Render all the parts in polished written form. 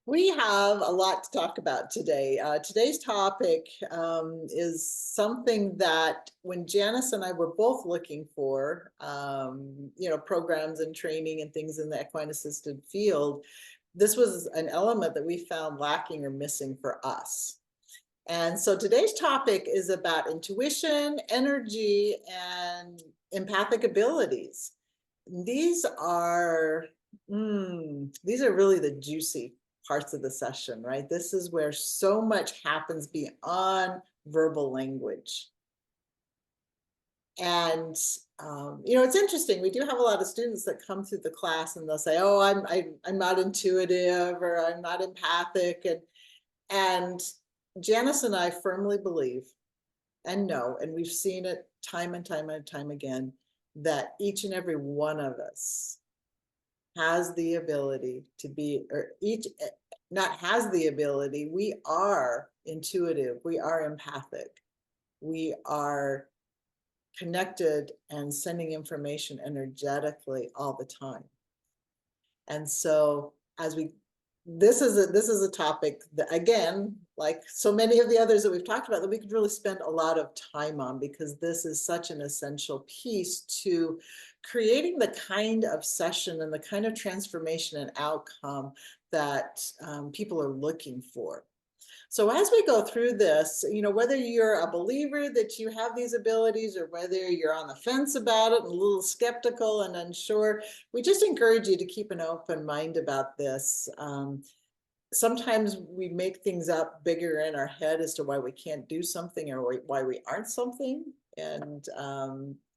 We have a lot to talk about today. Today's topic is something that when Janice and I were both looking for, programs and training and things in the equine-assisted field, this was an element that we found lacking or missing for us. And so today's topic is about intuition, energy, and empathic abilities. These are really the juicy parts of the session, right? This is where so much happens beyond verbal language. And it's interesting. We do have a lot of students that come through the class and they'll say, "Oh, I'm not intuitive or I'm not empathic," and Janice and I firmly believe and know, and we've seen it time and time and time again, that each and every one of us has the ability to be, or each not has the ability, we are intuitive, we are empathic, we are connected and sending information energetically all the time. And so as we this is a topic that, again, like so many of the others that we've talked about, that we could really spend a lot of time on, because this is such an essential piece to creating the kind of session and the kind of transformation and outcome that people are looking for. So as we go through this, whether you're a believer that you have these abilities or whether you're on the fence about it and a little skeptical and unsure, we just encourage you to keep an open mind about this. Sometimes we make things up bigger in our head as to why we can't do something or why we aren't something. And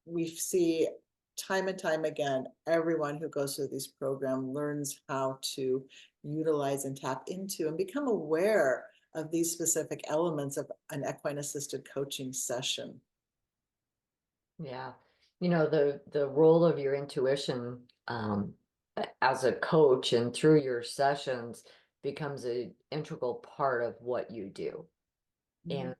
we see time and time again, everyone who goes through this program learns how to utilize and tap into and become aware of these specific elements of an equine assisted coaching session. Yeah. The role of your intuition as a coach and through your sessions becomes an integral part of what you do. Mhm.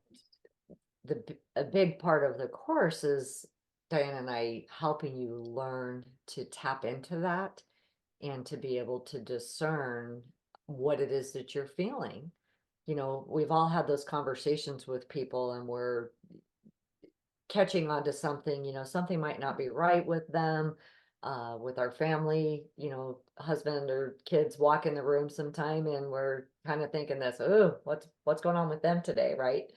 And a big part of the course is Diane and I helping you learn to tap into that and to be able to discern what it is that you're feeling. We've all had those conversations with people and we're catching on to something, something might not be right with them, with our family, husband or kids walk in the room sometime and we're kind of thinking this, oh, what's going on with them today, right?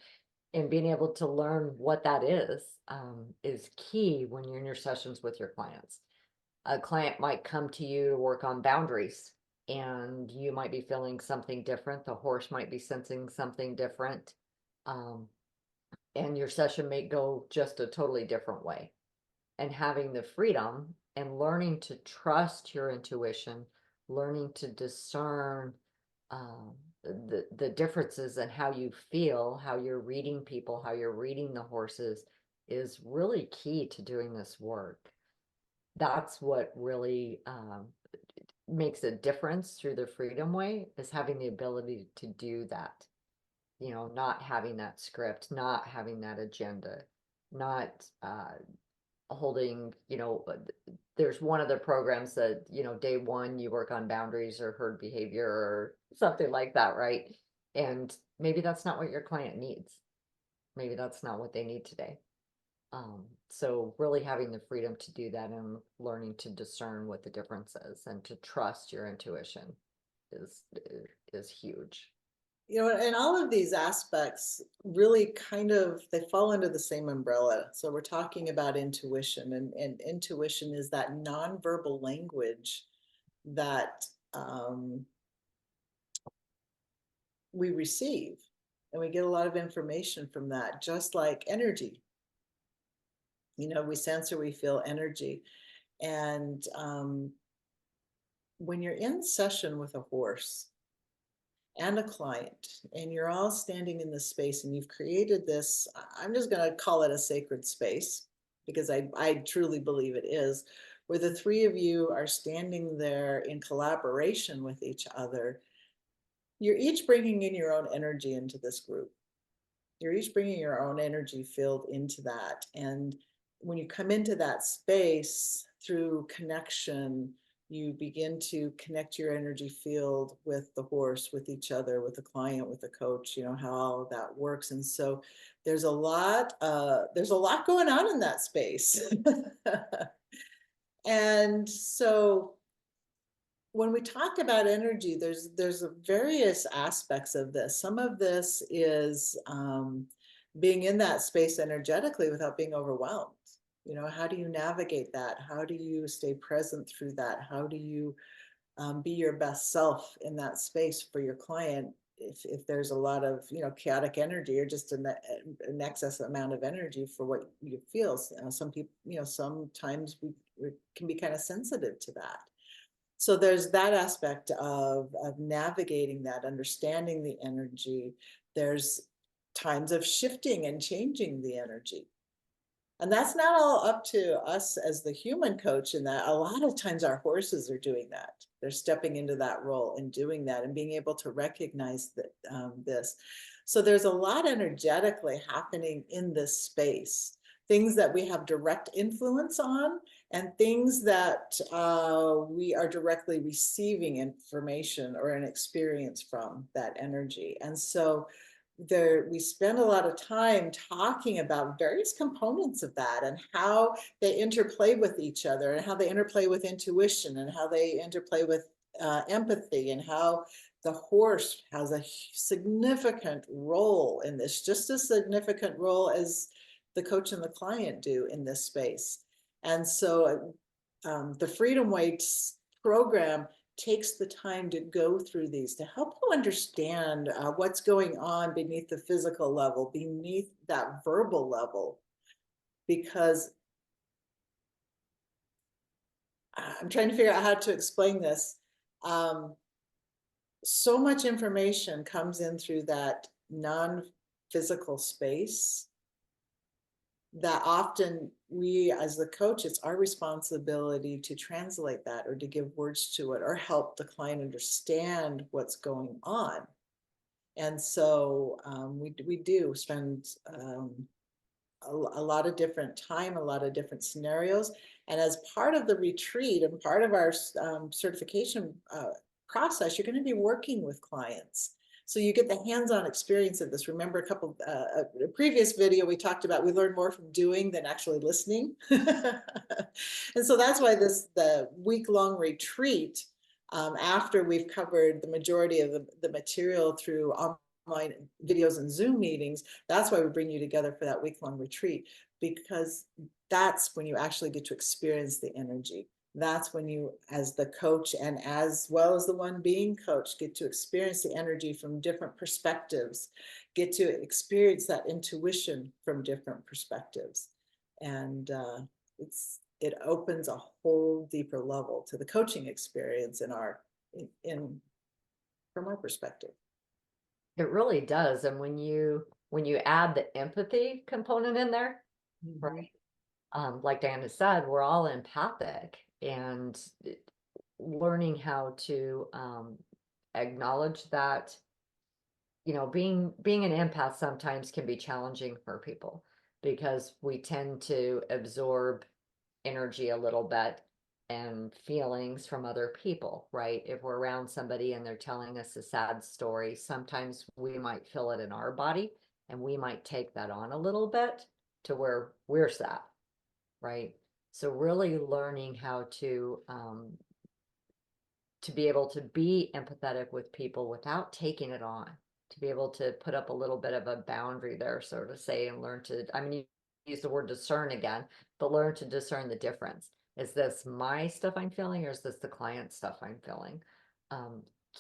And being able to learn what that is key when you're in your sessions with your clients. A client might come to you to work on boundaries and you might be feeling something different. The horse might be sensing something different. Um, and your session may go just a totally different way. And having the freedom and learning to trust your intuition, learning to discern the differences in how you feel, how you're reading people, how you're reading the horses is really key to doing this work. That's what really makes a difference through the freedom way, is having the ability to do that. Not having that script, not having that agenda, not holding, there's one of the programs that, day one, you work on boundaries or herd behavior or something like that, right? And maybe that's not what your client needs. Maybe that's not what they need today. So really having the freedom to do that and learning to discern what the difference is and to trust your intuition is is huge. And all of these aspects really they fall under the same umbrella. So we're talking about intuition, and intuition is that nonverbal language that we receive, and we get a lot of information from that, just like energy. We sense or we feel energy. And when you're in session with a horse and a client, and you're all standing in this space and you've created this, I'm just going to call it a sacred space, because I truly believe it is, where the three of you are standing there in collaboration with each other. You're each bringing in your own energy into this group. You're each bringing your own energy field into that. And when you come into that space through connection, you begin to connect your energy field with the horse, with each other, with the client, with the coach, you know, how all of that works. And so there's a lot going on in that space. And so when we talk about energy, there's various aspects of this. Some of this is being in that space energetically without being overwhelmed. You know, how do you navigate that? How do you stay present through that? How do you be your best self in that space for your client? If there's a lot of, you know, chaotic energy or just an excess amount of energy for what you feel. Some people, you know, sometimes we can be kind of sensitive to that. So there's that aspect of navigating that, understanding the energy. There's times of shifting and changing the energy. And that's not all up to us as the human coach, in that a lot of times our horses are doing that. They're stepping into that role and doing that and being able to recognize that this. So there's a lot energetically happening in this space, things that we have direct influence on and things that we are directly receiving information or an experience from that energy. And so we spend a lot of time talking about various components of that and how they interplay with each other and how they interplay with intuition and how they interplay with empathy, and how the horse has a significant role in this, just as significant role as the coach and the client do in this space. And so the Freedom Way program takes the time to go through these to help you understand what's going on beneath the physical level, beneath that verbal level, because I'm trying to figure out how to explain this. So much information comes in through that non-physical space that often we, as the coach, it's our responsibility to translate that or to give words to it or help the client understand what's going on. And so we do spend a lot of different time, a lot of different scenarios. And as part of the retreat and part of our certification process, you're going to be working with clients. So you get the hands-on experience of this. Remember a previous video we talked about, we learn more from doing than actually listening. And so that's why the week-long retreat, after we've covered the majority of the material through online videos and Zoom meetings, that's why we bring you together for that week-long retreat, because that's when you actually get to experience the energy. That's when you, as the coach and as well as the one being coached, get to experience the energy from different perspectives, get to experience that intuition from different perspectives. And it opens a whole deeper level to the coaching experience from our perspective. It really does. And when you add the empathy component in there, right? Like Diana said, we're all empathic, and learning how to acknowledge that, you know, being an empath sometimes can be challenging for people because we tend to absorb energy a little bit and feelings from other people, right? If we're around somebody and they're telling us a sad story, sometimes we might feel it in our body and we might take that on a little bit to where we're sad, right? So really learning how to be able to be empathetic with people without taking it on, to be able to put up a little bit of a boundary there, so to say, and learn to, I mean, you use the word discern again, but learn to discern the difference. Is this my stuff I'm feeling, or is this the client stuff I'm feeling?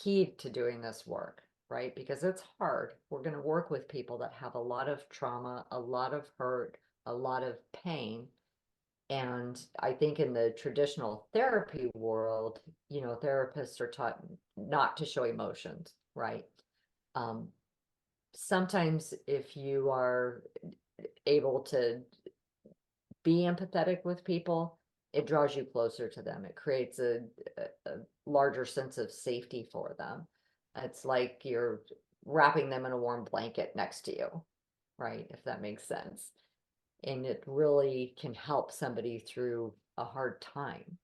Key to doing this work, right? Because it's hard. We're going to work with people that have a lot of trauma, a lot of hurt, a lot of pain. And I think in the traditional therapy world, you know, therapists are taught not to show emotions, right? Um, Sometimes if you are able to be empathetic with people, it draws you closer to them. It creates a larger sense of safety for them. It's like you're wrapping them in a warm blanket next to you, right? If that makes sense. And it really can help somebody through a hard time.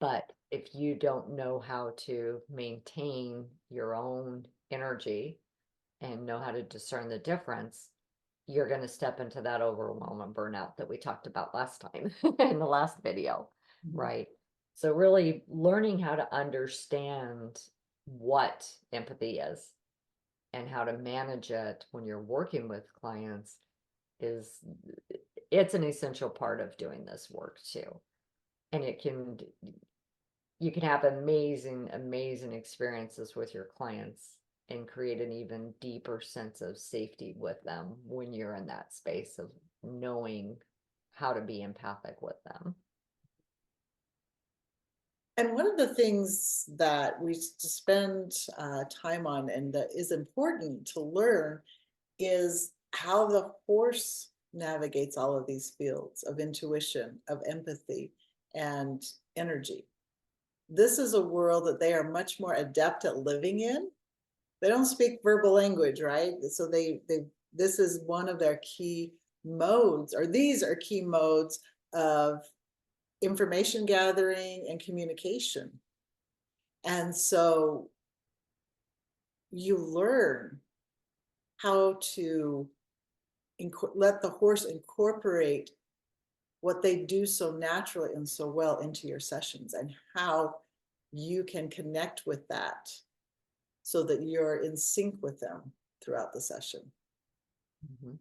But if you don't know how to maintain your own energy and know how to discern the difference, you're going to step into that overwhelm and burnout that we talked about last time in the last video, Mhm. right? So really learning how to understand what empathy is and how to manage it when you're working with clients is it's an essential part of doing this work too. And you can have amazing experiences with your clients and create an even deeper sense of safety with them when you're in that space of knowing how to be empathic with them. And one of the things that we spend time on and that is important to learn is how the horse navigates all of these fields of intuition, of empathy, and energy. This is a world that they are much more adept at living in. They don't speak verbal language, right? So they this is one of their key modes, or these are key modes of information gathering and communication. And so you learn how to let the horse incorporate what they do so naturally and so well into your sessions, and how you can connect with that so that you're in sync with them throughout the session. Mhm.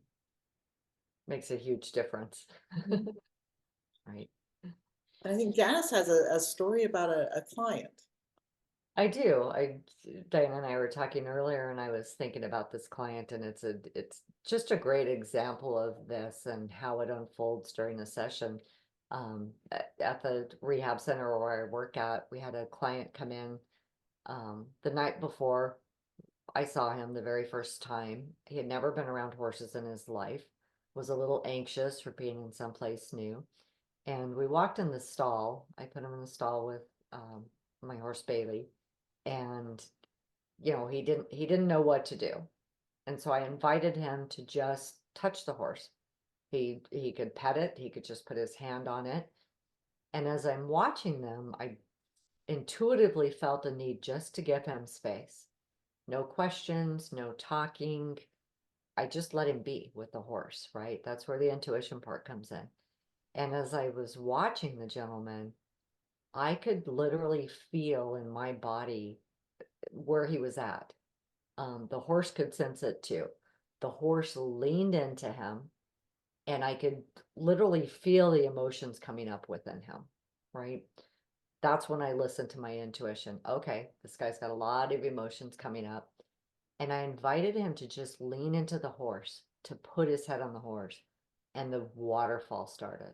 Makes a huge difference, Mhm. right? And I think Janice has a story about a client. I do. Diana and I were talking earlier, and I was thinking about this client, and it's just a great example of this and how it unfolds during a session. At the rehab center where I work at, we had a client come in the night before I saw him the very first time. He had never been around horses in his life, was a little anxious for being in someplace new. And we walked in the stall. I put him in the stall with my horse Bailey, and he didn't know what to do. And so I invited him to just touch the horse. He could pet it, he could just put his hand on it. And as I'm watching them, I intuitively felt a need just to give him space. No questions, no talking. I just let him be with the horse, right? That's where the intuition part comes in. And as I was watching the gentleman, I could literally feel in my body where he was at. The horse could sense it too. The horse leaned into him, and I could literally feel the emotions coming up within him, right? That's when I listened to my intuition. Okay, this guy's got a lot of emotions coming up. And I invited him to just lean into the horse, to put his head on the horse, and the waterfall started.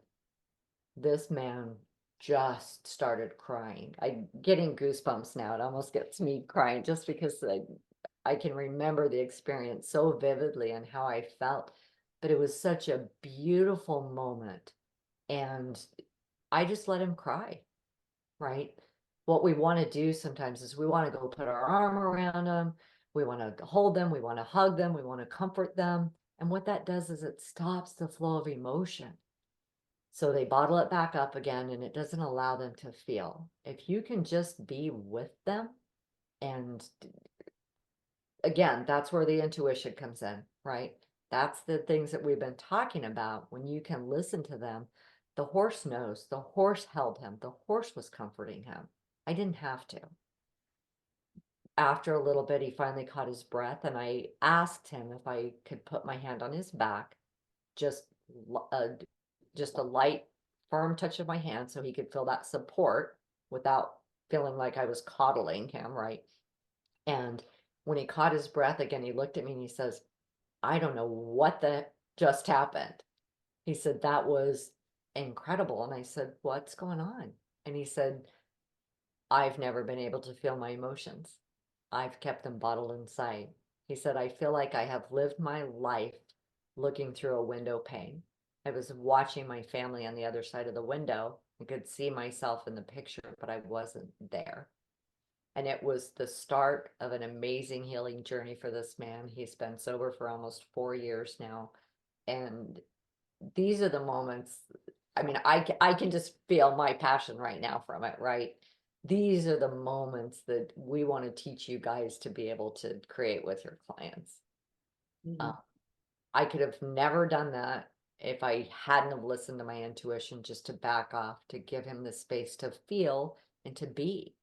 This man just started crying. I'm getting goosebumps now. It almost gets me crying just because I can remember the experience so vividly and how I felt. But it was such a beautiful moment. And I just let him cry, right? What we want to do sometimes is we want to go put our arm around them. We want to hold them. We want to hug them. We want to comfort them. And what that does is it stops the flow of emotion. So they bottle it back up again, and it doesn't allow them to feel. If you can just be with them, and again, that's where the intuition comes in, right? That's the things that we've been talking about. When you can listen to them, the horse knows, the horse held him, the horse was comforting him. I didn't have to. After a little bit, he finally caught his breath, and I asked him if I could put my hand on his back, just uh, just a light, firm touch of my hand so he could feel that support without feeling like I was coddling him, right? And when he caught his breath again, he looked at me and he says, I don't know what the just happened. He said, that was incredible. And I said, what's going on? And he said, I've never been able to feel my emotions. I've kept them bottled inside. He said, I feel like I have lived my life looking through a window pane. I was watching my family on the other side of the window. I could see myself in the picture, but I wasn't there. And it was the start of an amazing healing journey for this man. He's been sober for almost 4 years now. And these are the moments I mean, I can just feel my passion right now from it, right? These are the moments that we want to teach you guys to be able to create with your clients. Mhm. I could have never done that if I hadn't have listened to my intuition, just to back off, to give him the space to feel and to be,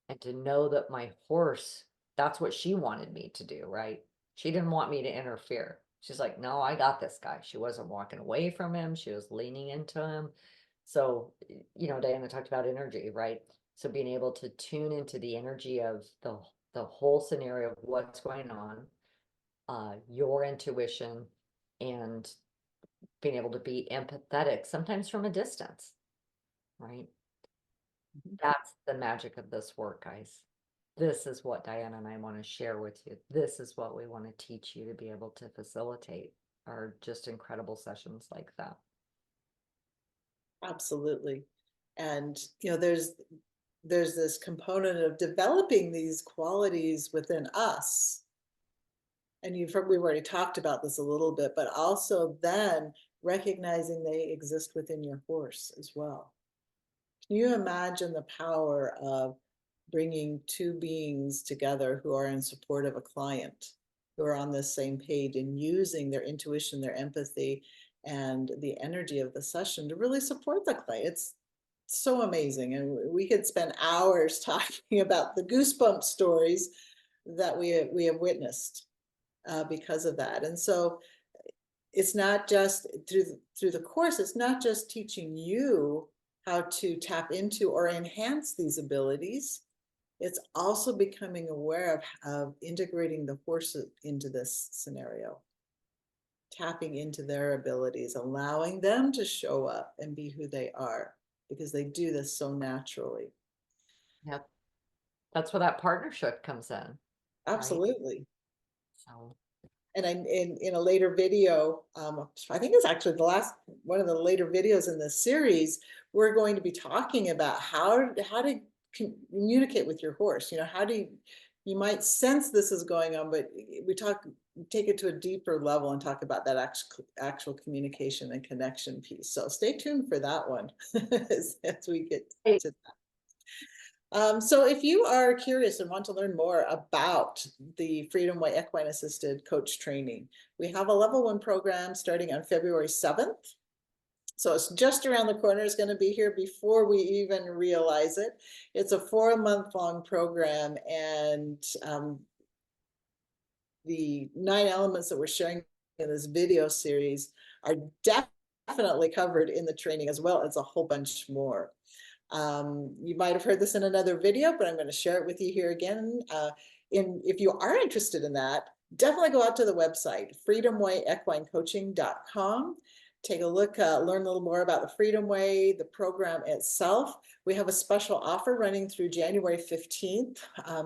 and to know that my horse, that's what she wanted me to do, right? She didn't want me to interfere. She's like, no, I got this guy. She wasn't walking away from him. She was leaning into him. So, Diana talked about energy, right? So being able to tune into the energy of the whole scenario of what's going on, your intuition, and being able to be empathetic, sometimes from a distance, right? Mhm. That's the magic of this work, guys. This is what Diana and I want to share with you. This is what we want to teach you to be able to facilitate our just incredible sessions like that. Absolutely. And, there's this component of developing these qualities within us. And we've already talked about this a little bit, but also then recognizing they exist within your horse as well. Can you imagine the power of bringing two beings together who are in support of a client, who are on the same page and using their intuition, their empathy, and the energy of the session to really support the client? It's so amazing. And we could spend hours talking about the goosebump stories that we have witnessed because of that. And so it's not just through the course, it's not just teaching you how to tap into or enhance these abilities. It's also becoming aware of integrating the horse into this scenario, tapping into their abilities, allowing them to show up and be who they are, because they do this so naturally. Yep. That's where that partnership comes in, right? Absolutely. So And in a later video, I think it's actually the last one of the later videos in this series, we're going to be talking about how to communicate with your horse. How do you might sense this is going on, but we take it to a deeper level and talk about that actual communication and connection piece. So stay tuned for that one as we get hey, to so if you are curious and want to learn more about the Freedom Way Equine Assisted Coach Training, we have a level 1 program starting on February 7th. So it's just around the corner. It's going to be here before we even realize it. It's a 4-month-long program, and the 9 elements that we're sharing in this video series are definitely covered in the training, as well as a whole bunch more. You might have heard this in another video, but I'm going to share it with you here again. If you are interested in that, definitely go out to the website, freedomwayequinecoaching.com. Take a look, learn a little more about the Freedom Way, the program itself. We have a special offer running through January 15th.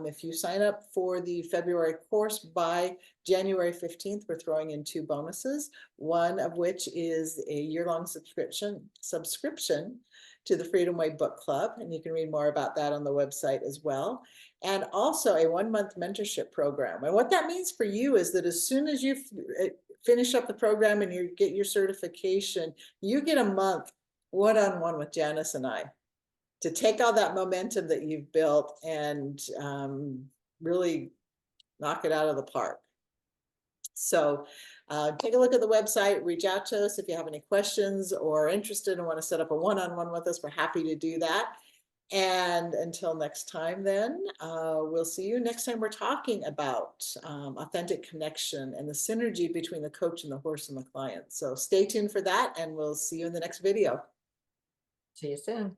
If you sign up for the February course by January 15th, we're throwing in 2 bonuses, one of which is a year-long subscription to the Freedom Way Book Club, and you can read more about that on the website as well. And also a 1-month mentorship program. And what that means for you is that as soon as you finish up the program and you get your certification, you get a month one-on-one with Janice and I to take all that momentum that you've built and really knock it out of the park. So take a look at the website, reach out to us if you have any questions or interested and want to set up a one-on-one with us. We're happy to do that. And until next time, then we'll see you next time. We're talking about authentic connection and the synergy between the coach and the horse and the client. So stay tuned for that, and we'll see you in the next video. see you soon.